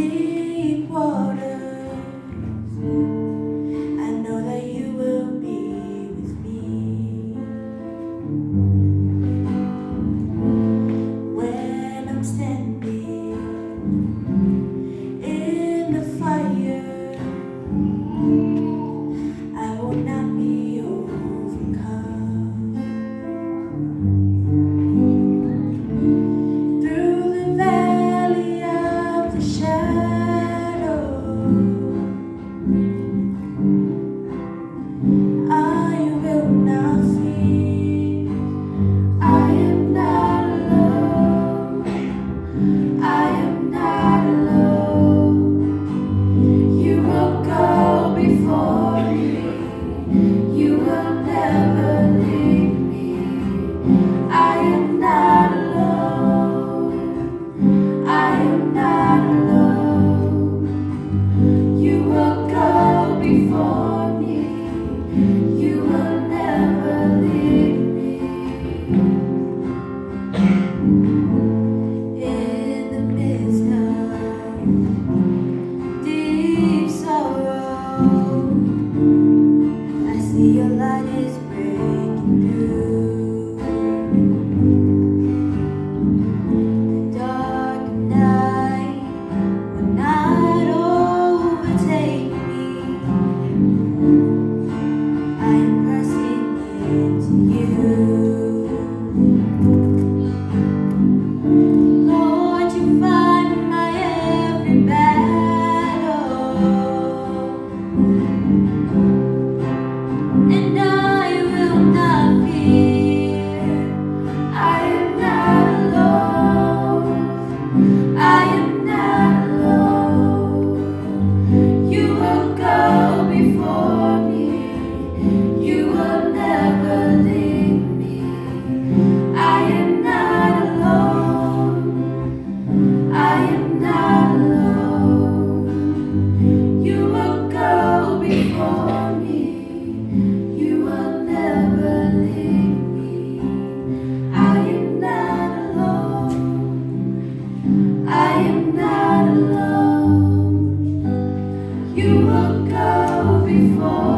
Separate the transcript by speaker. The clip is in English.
Speaker 1: deep waters, I know that you will be with me. When I'm standing in the fire, I will not be overcome. Through the valley of the shadow, I will not fear. I am not alone. I am not alone. You will go before me. You will never leave me. I am not alone. I am not alone. You will go before me. You will never leave me. In the midst of deep sorrow, I see your light is breaking through. The dark night will not overtake me. I am pressing into you. Lord, you fight my every battle, and I will not fear. I am not alone. I am not alone. You will go before me. You will never leave me. I am not alone. I am not alone. You will go before me. You will never leave me. I am not alone. I am not alone. You will go before